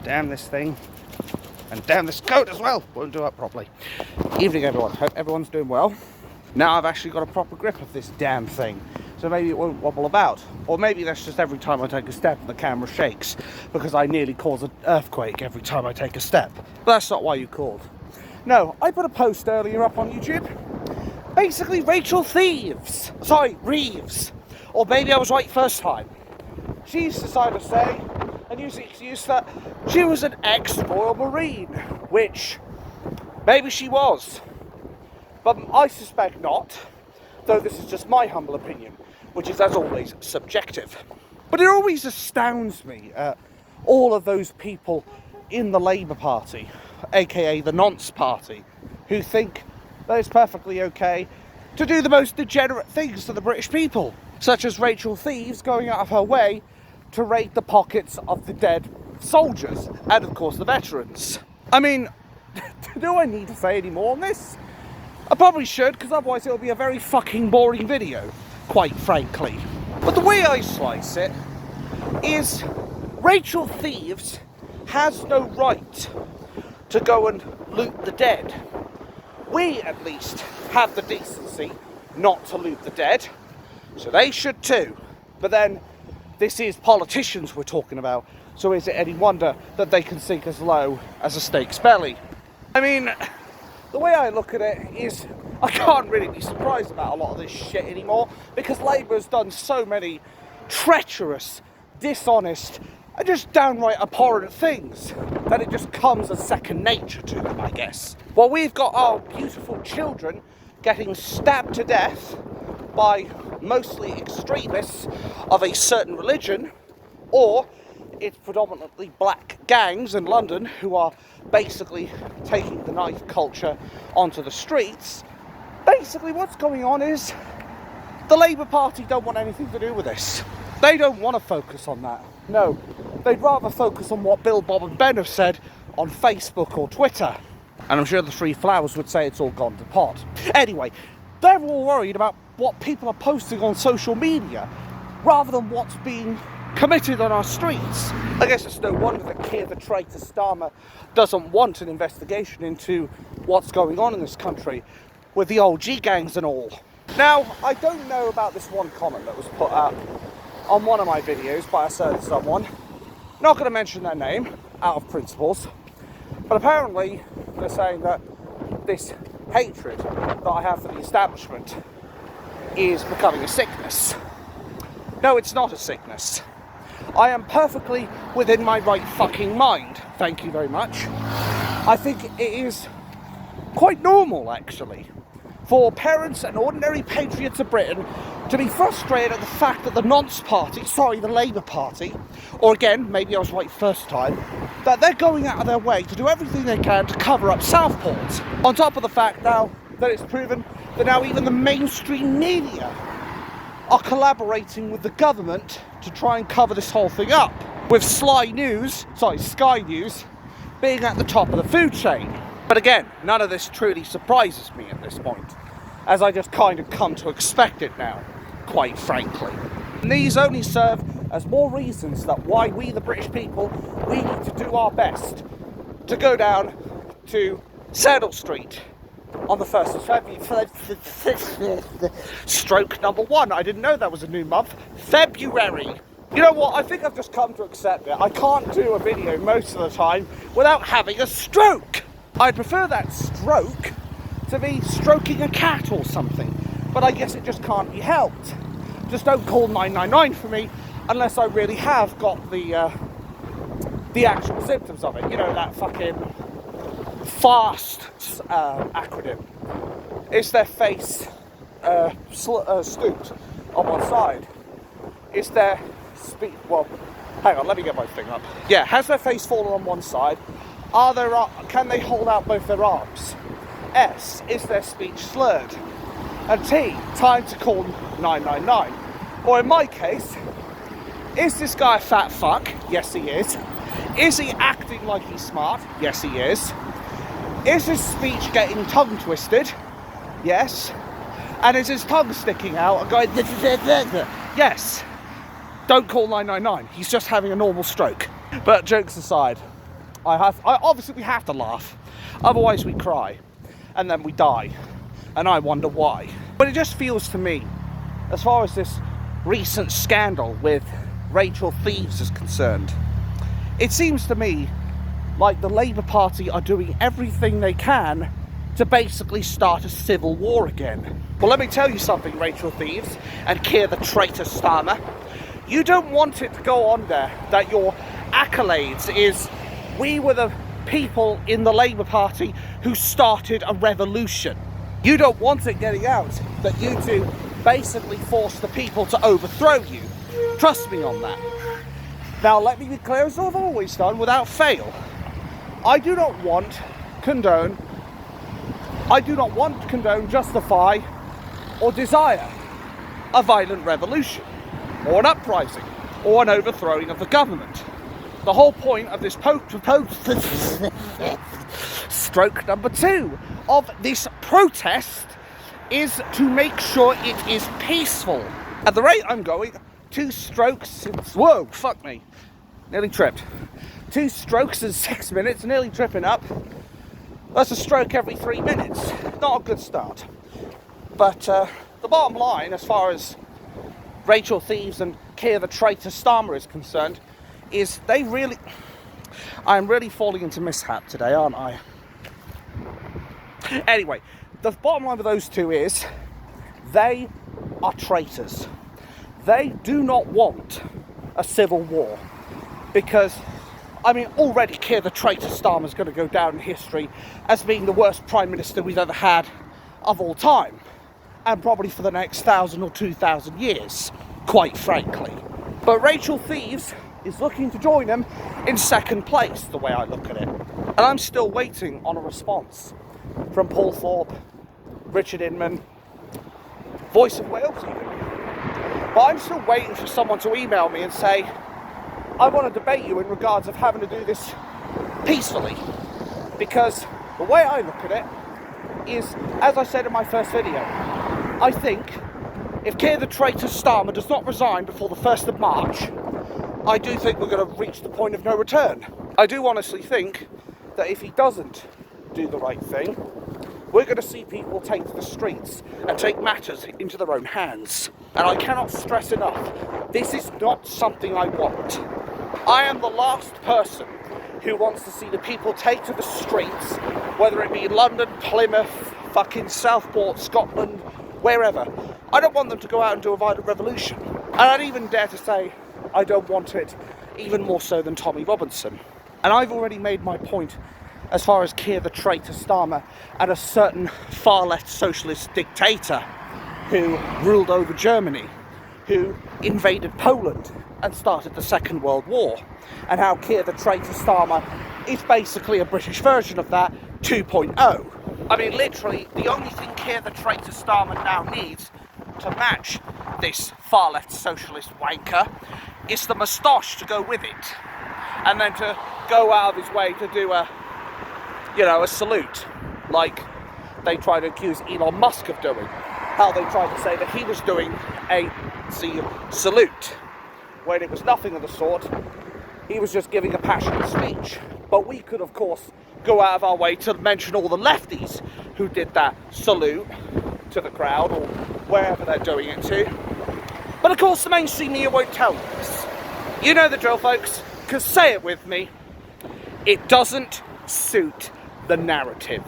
Damn this thing. And damn this coat as well. Won't do it properly. Evening, everyone. Hope everyone's doing well. Now I've actually got a proper grip of this damn thing. So maybe it won't wobble about. Or maybe that's just every time I take a step and the camera shakes. Because I nearly cause an earthquake every time I take a step. But that's not why you called. No, I put a post earlier up on YouTube. Basically, Rachel Thieves. Sorry, Reeves. Or maybe I was right first time. She's decided to say, and use the excuse that she was an ex-Royal Marine, which maybe she was, but I suspect not, though this is just my humble opinion, which is, as always, subjective. But it always astounds me, all of those people in the Labour Party, aka the Nonce Party, who think that it's perfectly okay to do the most degenerate things to the British people, such as Rachel Thieves going out of her way to raid the pockets of the dead soldiers, and of course the veterans. I mean, do I need to say any more on this? I probably should, because otherwise it'll be a very fucking boring video, quite frankly. But the way I slice it is Rachel Thieves has no right to go and loot the dead. We, at least, have the decency not to loot the dead, so they should too. But then, this is politicians we're talking about, so is it any wonder that they can sink as low as a snake's belly? I mean, the way I look at it is, I can't really be surprised about a lot of this shit anymore, because Labour's done so many treacherous, dishonest, and just downright abhorrent things that it just comes as second nature to them, I guess. While we've got our beautiful children getting stabbed to death by mostly extremists of a certain religion, or it's predominantly black gangs in London who are basically taking the knife culture onto the streets. Basically what's going on is the Labour Party don't want anything to do with this. They don't want to focus on that. No, they'd rather focus on what Bill, Bob and Ben have said on Facebook or Twitter. And I'm sure the Three Flowers would say it's all gone to pot. Anyway, they're all worried about what people are posting on social media rather than what's being committed on our streets. I guess it's no wonder that Keir the traitor Starmer doesn't want an investigation into what's going on in this country with the old G-gangs and all. Now, I don't know about this one comment that was put up on one of my videos by a certain someone. Not going to mention their name, out of principles. But apparently, they're saying that this hatred that I have for the establishment is becoming a sickness. No, it's not a sickness. I am perfectly within my right fucking mind. Thank you very much. I think it is quite normal, actually, for parents and ordinary patriots of Britain to be frustrated at the fact that the Nonce Party, the Labour Party, or again, maybe I was right first time, that they're going out of their way to do everything they can to cover up Southport. On top of the fact now that it's proven that now even the mainstream media are collaborating with the government to try and cover this whole thing up, with Sky News being at the top of the food chain. But again, none of this truly surprises me at this point, as I just kind of come to expect it now, quite frankly. And these only serve as more reasons that why we, the British people, we need to do our best to go down to Saddle Street on the 1st of February. Stroke number 1. I didn't know that was a new month. February. You know what? I think I've just come to accept it. I can't do a video most of the time without having a stroke. I'd prefer that stroke to be stroking a cat or something, but I guess it just can't be helped. Just don't call 999 for me unless I really have got the actual symptoms of it. You know, that fucking FAST acronym. It's their face stooped on one side. It's their speech. Well, hang on, let me get my thing up. Yeah, has their face fallen on one side? Can they hold out both their arms? S, is their speech slurred? And T, time to call 999. Or in my case, is this guy a fat fuck? Yes, he is. Is he acting like he's smart? Yes, he is. Is his speech getting tongue twisted? Yes. And is his tongue sticking out and going, yes. Don't call 999. He's just having a normal stroke. But jokes aside, Obviously we have to laugh, otherwise we cry, and then we die, and I wonder why. But it just feels to me, as far as this recent scandal with Rachel Thieves is concerned, it seems to me like the Labour Party are doing everything they can to basically start a civil war again. Well, let me tell you something, Rachel Thieves and Keir the traitor Starmer. You don't want it to go on there that your accolades is, we were the people in the Labour Party who started a revolution. You don't want it getting out that you two basically forced the people to overthrow you. Trust me on that. Now, let me be clear, as I've always done, without fail. I do not want, condone, justify, or desire a violent revolution, or an uprising, or an overthrowing of the government. The whole point of this stroke number 2 of this protest is to make sure it is peaceful. At the rate I'm going, 2 strokes, whoa, fuck me, nearly tripped. 2 strokes in 6 minutes, nearly tripping up. That's a stroke every 3 minutes. Not a good start. But the bottom line, as far as Rachel Thieves and Keir the traitor Starmer is concerned, is I'm really falling into mishap today, aren't I? Anyway, the bottom line of those two is, they are traitors. They do not want a civil war. Because, I mean, already Keir the traitor Starmer is going to go down in history as being the worst Prime Minister we've ever had of all time. And probably for the next 1,000 or 2,000 years, quite frankly. But Rachel Thieves is looking to join him in second place, the way I look at it. And I'm still waiting on a response from Paul Thorpe, Richard Inman, Voice of Wales even. But I'm still waiting for someone to email me and say, I want to debate you in regards of having to do this peacefully. Because the way I look at it is, as I said in my first video, I think if Keir the traitor Starmer does not resign before the 1st of March, I do think we're going to reach the point of no return. I do honestly think that if he doesn't do the right thing, we're going to see people take to the streets and take matters into their own hands. And I cannot stress enough, this is not something I want. I am the last person who wants to see the people take to the streets, whether it be London, Plymouth, fucking Southport, Scotland, wherever. I don't want them to go out and do a violent revolution. And I'd even dare to say I don't want it even more so than Tommy Robinson. And I've already made my point as far as Keir the traitor Starmer and a certain far-left socialist dictator who ruled over Germany, who invaded Poland and started the Second World War, and how Keir the traitor Starmer is basically a British version of that 2.0. I mean, literally, the only thing Keir the traitor Starmer now needs to match this far-left socialist wanker is the moustache to go with it, and then to go out of his way to do a salute, like they try to accuse Elon Musk of doing. How they tried to say that he was doing a salute, when it was nothing of the sort. He was just giving a passionate speech. But we could, of course, go out of our way to mention all the lefties who did that salute to the crowd, or wherever they're doing it to. But of course, the mainstream media won't tell you this. You know the drill, folks, because say it with me, it doesn't suit the narrative.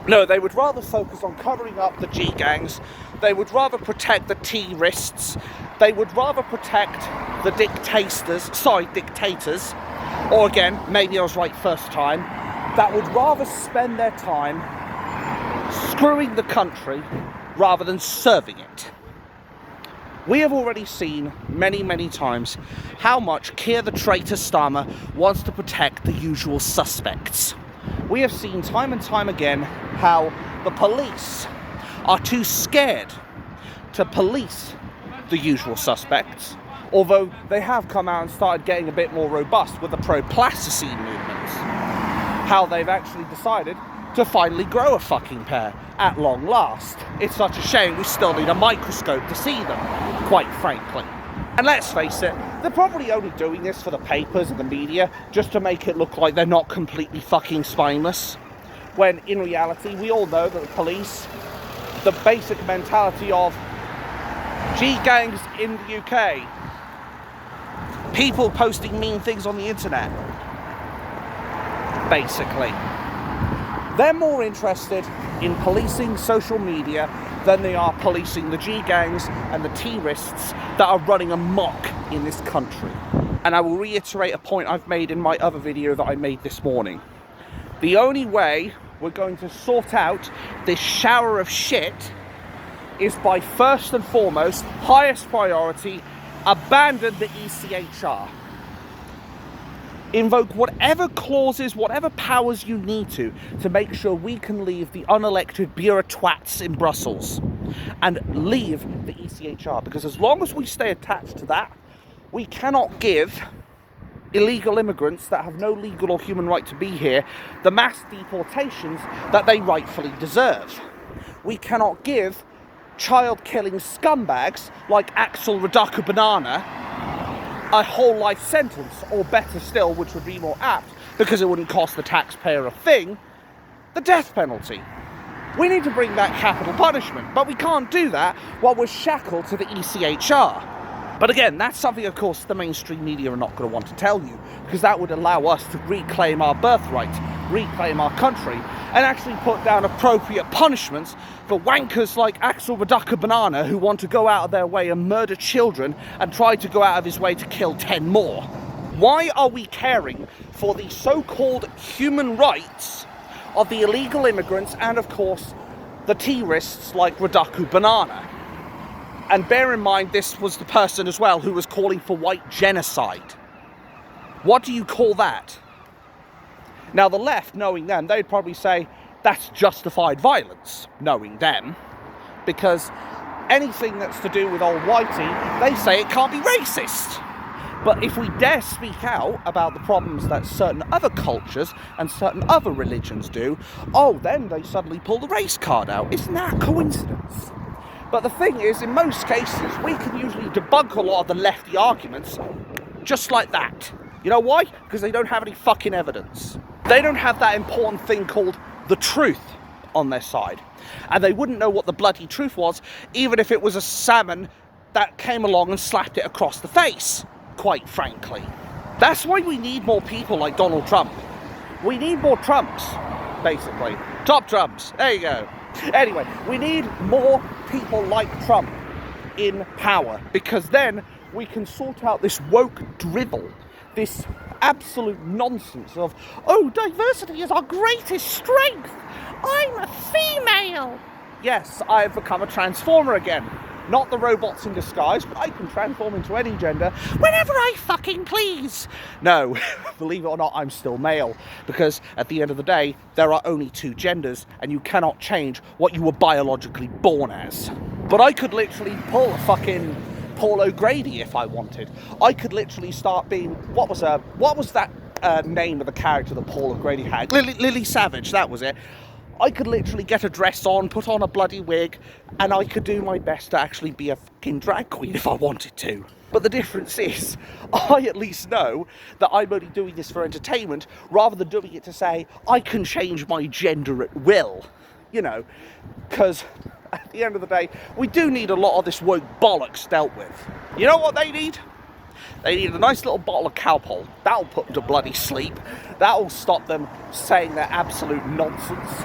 No, they would rather focus on covering up the G-gangs. They would rather protect the T-rists. They would rather protect the dictators, or again, maybe I was right first time, that would rather spend their time screwing the country rather than serving it. We have already seen many, many times how much Keir the traitor Starmer wants to protect the usual suspects. We have seen time and time again how the police are too scared to police the usual suspects, although they have come out and started getting a bit more robust with the pro-plasticine movements. How they've actually decided to finally grow a fucking pair at long last. It's such a shame we still need a microscope to see them, quite frankly. And let's face it, they're probably only doing this for the papers and the media, just to make it look like they're not completely fucking spineless. When in reality, we all know that the police, the basic mentality of G-gangs in the UK, people posting mean things on the internet, basically. They're more interested in policing social media than they are policing the G-gangs and the terrorists that are running amok in this country. And I will reiterate a point I've made in my other video that I made this morning. The only way we're going to sort out this shower of shit is by first and foremost, highest priority, abandon the ECHR. Invoke whatever clauses, whatever powers you need to make sure we can leave the unelected bureaucrats in Brussels and leave the ECHR. Because as long as we stay attached to that, we cannot give illegal immigrants that have no legal or human right to be here the mass deportations that they rightfully deserve. We cannot give child-killing scumbags like Axel Radaka Banana a whole life sentence, or better still, which would be more apt, because it wouldn't cost the taxpayer a thing, the death penalty. We need to bring back capital punishment, but we can't do that while we're shackled to the ECHR. But again, that's something, of course, the mainstream media are not going to want to tell you, because that would allow us to reclaim our birthright, reclaim our country, and actually put down appropriate punishments for wankers like Axel Radaka Banana who want to go out of their way and murder children and try to go out of his way to kill 10 more. Why are we caring for the so-called human rights of the illegal immigrants and, of course, the terrorists like Radaka Banana? And bear in mind, this was the person as well who was calling for white genocide. What do you call that? Now, the left, knowing them, they'd probably say that's justified violence, knowing them, because anything that's to do with old whitey, they say it can't be racist. But if we dare speak out about the problems that certain other cultures and certain other religions do, oh, then they suddenly pull the race card out. Isn't that a coincidence? But the thing is, in most cases, we can usually debunk a lot of the lefty arguments just like that. You know why? Because they don't have any fucking evidence. They don't have that important thing called the truth on their side. And they wouldn't know what the bloody truth was, even if it was a salmon that came along and slapped it across the face, quite frankly. That's why we need more people like Donald Trump. We need more Trumps, basically. Top Trumps, there you go. Anyway, we need more people like Trump in power, because then we can sort out this woke drivel, this absolute nonsense of, oh, diversity is our greatest strength. I'm a female. Yes, I've become a transformer again. Not the robots in disguise, but I can transform into any gender whenever I fucking please. No, believe it or not, I'm still male, because at the end of the day, there are only two genders, and you cannot change what you were biologically born as. But I could literally pull a fucking Paul O'Grady if I wanted. I could literally start being, what was that name of the character that Paul O'Grady had? Lily Savage, that was it. I could literally get a dress on, put on a bloody wig, and I could do my best to actually be a fucking drag queen if I wanted to. But the difference is, I at least know that I'm only doing this for entertainment, rather than doing it to say, I can change my gender at will. You know, because at the end of the day, we do need a lot of this woke bollocks dealt with. You know what they need? They need a nice little bottle of Calpol. That'll put them to bloody sleep. That'll stop them saying their absolute nonsense.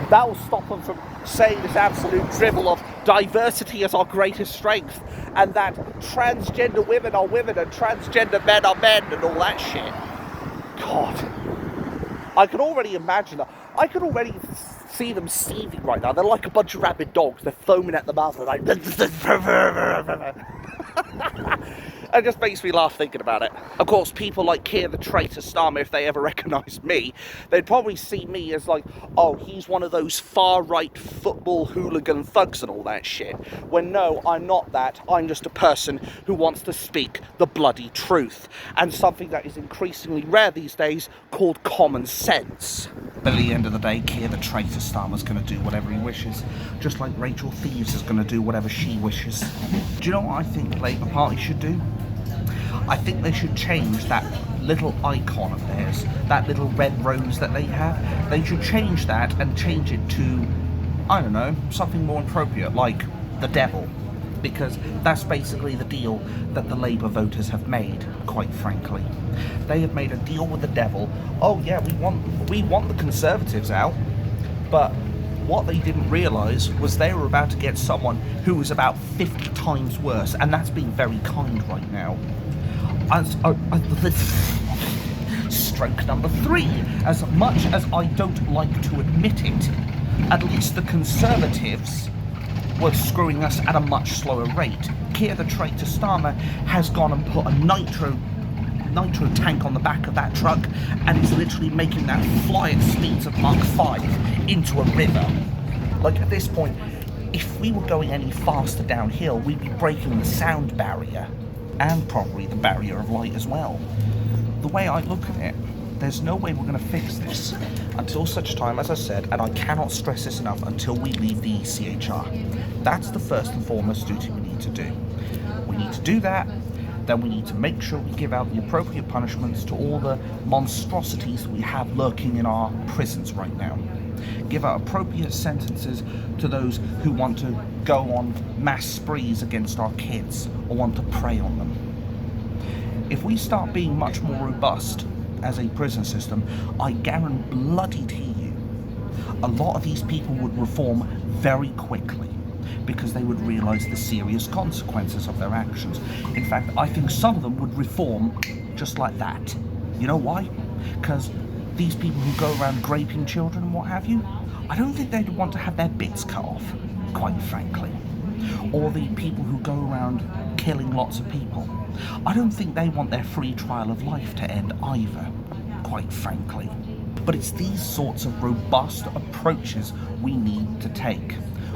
That'll stop them from saying this absolute drivel of diversity is our greatest strength, and that transgender women are women and transgender men are men and all that shit. God. I can already imagine that. I can already see them seething right now. They're like a bunch of rabid dogs. They're foaming at the mouth. They're like... It just makes me laugh thinking about it. Of course, people like Keir the traitor Starmer, if they ever recognise me, they'd probably see me as like, oh, he's one of those far-right football hooligan thugs and all that shit. When no, I'm not that. I'm just a person who wants to speak the bloody truth. And something that is increasingly rare these days, called common sense. But at the end of the day, Keir the traitor Starmer's going to do whatever he wishes. Just like Rachel Thieves is going to do whatever she wishes. Do you know what I think the Labour Party should do? I think they should change that little icon of theirs, that little red rose that they have. They should change that and change it to, I don't know, something more appropriate, like the devil. Because that's basically the deal that the Labour voters have made, quite frankly. They have made a deal with the devil. Oh yeah, we want the Conservatives out, but what they didn't realise was they were about to get someone who was about 50 times worse, and that's being very kind right now. Stroke number 3. As much as I don't like to admit it, at least the Conservatives were screwing us at a much slower rate. Keir the traitor Starmer has gone and put a nitro tank on the back of that truck and is literally making that fly at speeds of Mach 5 into a river. Like, at this point, if we were going any faster downhill, we'd be breaking the sound barrier and probably the barrier of light as well. The way I look at it, there's no way we're going to fix this until such time, as I said, and I cannot stress this enough, until we leave the ECHR. That's the first and foremost duty we need to do. We need to do that, then we need to make sure we give out the appropriate punishments to all the monstrosities we have lurking in our prisons right now. Give out appropriate sentences to those who want to go on mass sprees against our kids or want to prey on them. If we start being much more robust as a prison system, I guarantee you, a lot of these people would reform very quickly because they would realise the serious consequences of their actions. In fact, I think some of them would reform just like that. You know why? Because these people who go around raping children and what have you, I don't think they'd want to have their bits cut off, quite frankly. Or the people who go around killing lots of people. I don't think they want their free trial of life to end either, quite frankly. But it's these sorts of robust approaches we need to take.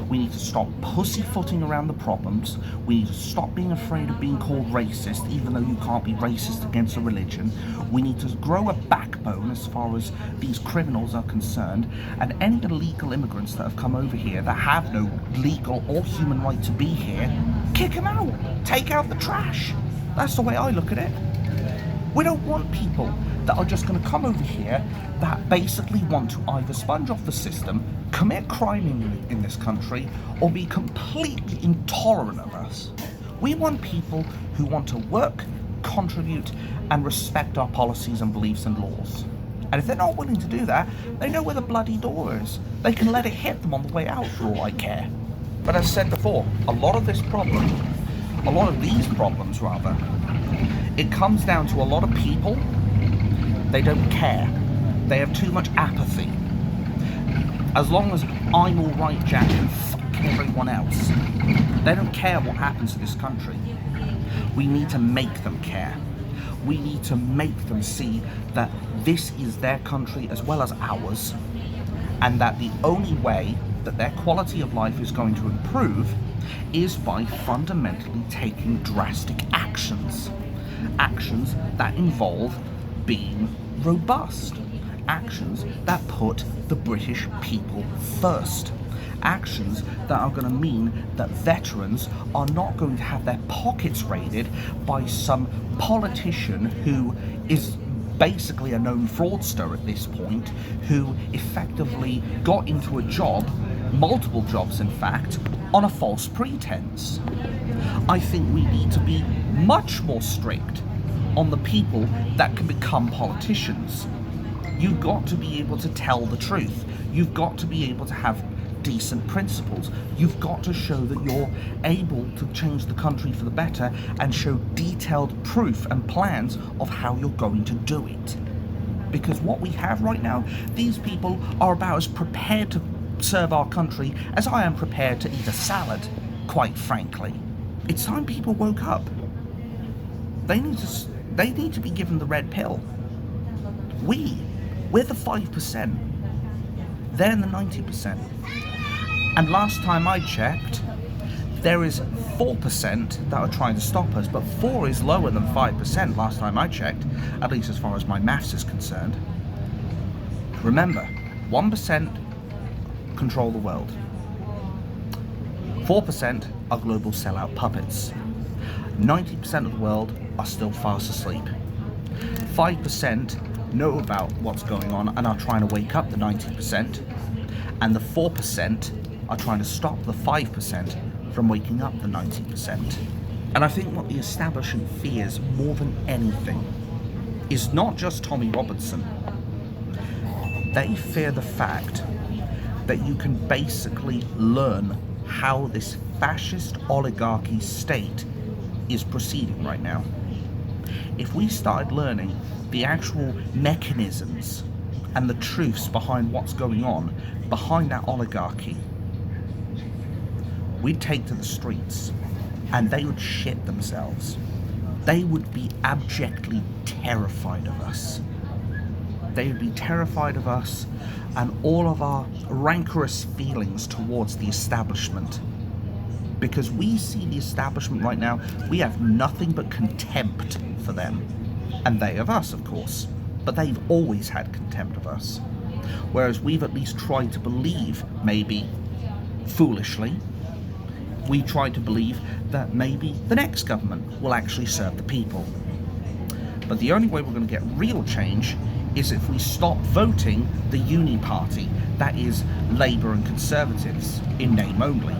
We need to stop pussyfooting around the problems. We need to stop being afraid of being called racist, even though you can't be racist against a religion. We need to grow a backbone as far as these criminals are concerned, and any illegal immigrants that have come over here that have no legal or human right to be here, kick them out. Take out the trash. That's the way I look at it. We don't want people that are just going to come over here that basically want to either sponge off the system, commit crime in this country, or be completely intolerant of us. We want people who want to work, contribute, and respect our policies and beliefs and laws. And if they're not willing to do that, they know where the bloody door is. They can let it hit them on the way out for all I care. But as said before, a lot of these problems, it comes down to a lot of people. They don't care. They have too much apathy. As long as I'm all right, Jack, and fuck everyone else, they don't care what happens to this country. We need to make them care. We need to make them see that this is their country as well as ours, and that the only way that their quality of life is going to improve is by fundamentally taking drastic actions. Actions that involve being robust. Actions that put the British people first. Actions that are going to mean that veterans are not going to have their pockets raided by some politician who is basically a known fraudster at this point, who effectively got into a job, multiple jobs in fact, on a false pretense. I think we need to be much more strict on the people that can become politicians. You've got to be able to tell the truth. You've got to be able to have decent principles. You've got to show that you're able to change the country for the better and show detailed proof and plans of how you're going to do it. Because what we have right now, these people are about as prepared to serve our country as I am prepared to eat a salad, quite frankly. It's time people woke up. They need to be given the red pill. We're the 5%. They're the 90%. And last time I checked, there is 4% that are trying to stop us, but 4 is lower than 5% last time I checked, at least as far as my maths is concerned. Remember, 1% control the world. 4% are global sellout puppets. 90% of the world are still fast asleep. 5% know about what's going on and are trying to wake up the 90%, and the 4% are trying to stop the 5% from waking up the 90%. And I think what the establishment fears more than anything is not just Tommy Robinson. They fear the fact that you can basically learn how this fascist oligarchy state is proceeding right now. If we started learning the actual mechanisms and the truths behind what's going on behind that oligarchy, we'd take to the streets and they would shit themselves. They would be abjectly terrified of us. They would be terrified of us and all of our rancorous feelings towards the establishment. Because we see the establishment right now, we have nothing but contempt for them. And they of us, of course. But they've always had contempt of us. Whereas we've at least tried to believe, maybe foolishly, we try to believe that maybe the next government will actually serve the people. But the only way we're going to get real change is if we stop voting the uni party, that is Labour and Conservatives, in name only.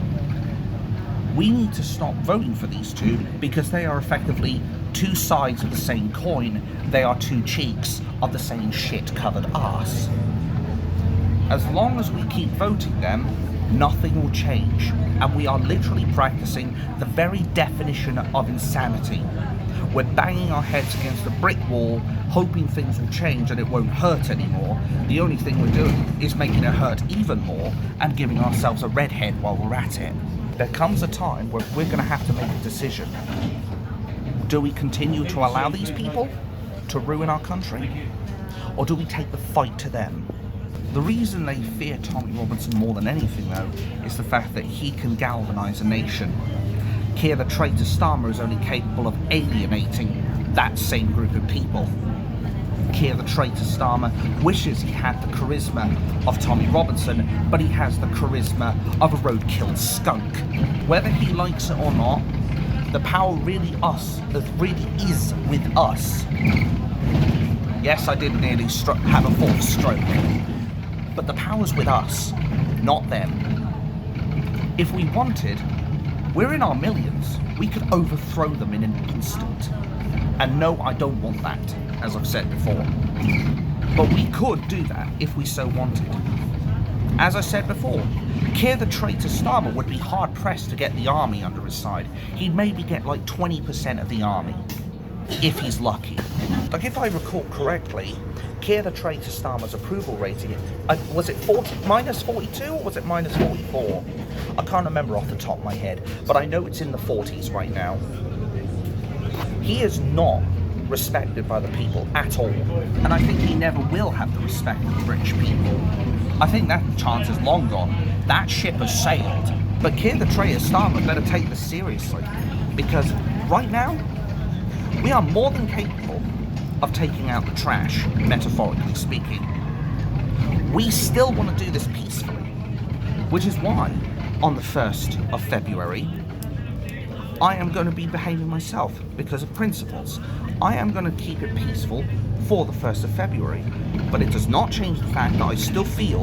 We need to stop voting for these two because they are effectively two sides of the same coin. They are two cheeks of the same shit-covered arse. As long as we keep voting them, nothing will change, and we are literally practicing the very definition of insanity. We're banging our heads against a brick wall, hoping things will change and it won't hurt anymore. The only thing we're doing is making it hurt even more and giving ourselves a red head while we're at it. There comes a time where we're going to have to make a decision. Do we continue to allow these people to ruin our country? Or do we take the fight to them? The reason they fear Tommy Robinson more than anything, though, is the fact that he can galvanise a nation. Keir the traitor Starmer is only capable of alienating that same group of people. Keir the traitor Starmer wishes he had the charisma of Tommy Robinson, but he has the charisma of a roadkill skunk. Whether he likes it or not, the power really is with us. Yes, I did nearly have a fourth stroke, but the power's with us, not them. If we wanted, we're in our millions. We could overthrow them in an instant. And no, I don't want that, as I've said before. But we could do that if we so wanted. As I said before, Keir the traitor Starmer would be hard-pressed to get the army under his side. He'd maybe get like 20% of the army, if he's lucky. Like, if I recall correctly, Keir the traitor Starmer's approval rating, was it minus 42 or was it minus 44? I can't remember off the top of my head, but I know it's in the 40s right now. He is not respected by the people at all, and I think he never will have the respect of the British people. I think that chance is long gone. That ship has sailed. But Keir the traitor Starmer better take this seriously, because right now, we are more than capable of taking out the trash, metaphorically speaking. We still want to do this peacefully, which is why, on the 1st of February, I am going to be behaving myself because of principles. I am going to keep it peaceful for the 1st of February, but it does not change the fact that I still feel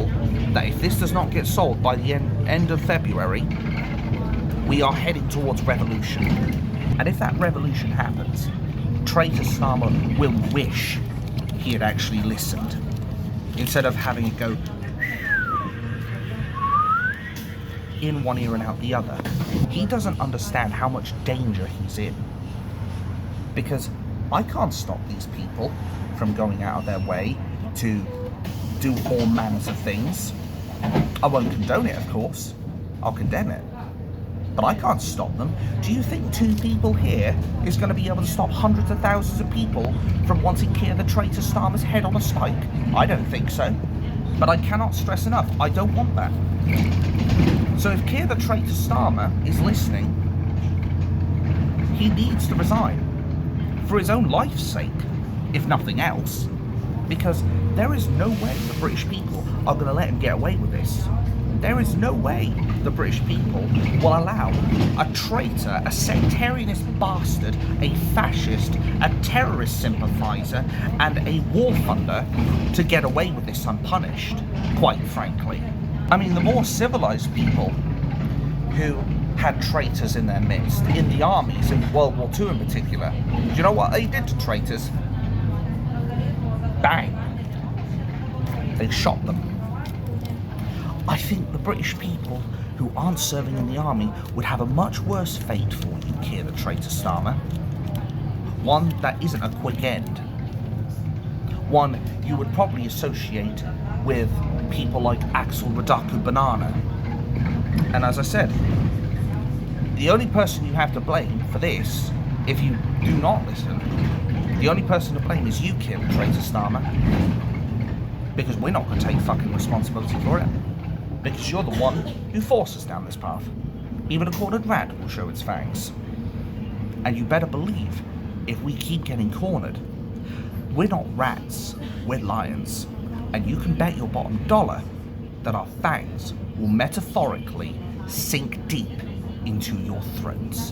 that if this does not get solved by the end of February, we are heading towards revolution. And if that revolution happens, traitor Starmer will wish he had actually listened, instead of having it go in one ear and out the other. He doesn't understand how much danger he's in, because I can't stop these people from going out of their way to do all manners of things. I won't condone it, of course. I'll condemn it. but I can't stop them. Do you think 2 people here is going to be able to stop hundreds of thousands of people from wanting Keir the traitor Starmer's head on a spike? I don't think so. But I cannot stress enough, I don't want that. So if Keir the traitor Starmer is listening, he needs to resign. For his own life's sake, if nothing else. Because there is no way the British people are going to let him get away with this. There is no way the British people will allow a traitor, a sectarianist bastard, a fascist, a terrorist sympathiser, and a war funder to get away with this unpunished, quite frankly. I mean, the more civilised people who had traitors in their midst, in the armies, in World War II in particular, do you know what they did to traitors? Bang. They shot them. I think the British people who aren't serving in the army would have a much worse fate for you, Keir the traitor Starmer. One that isn't a quick end. One you would probably associate with people like Axel Radaku Banana. And as I said, the only person you have to blame for this, if you do not listen, the only person to blame is you, Keir the traitor Starmer. Because we're not going to take fucking responsibility for it. Because you're the one who forced us down this path. Even a cornered rat will show its fangs. And you better believe, if we keep getting cornered, we're not rats, we're lions. And you can bet your bottom dollar that our fangs will metaphorically sink deep into your throats.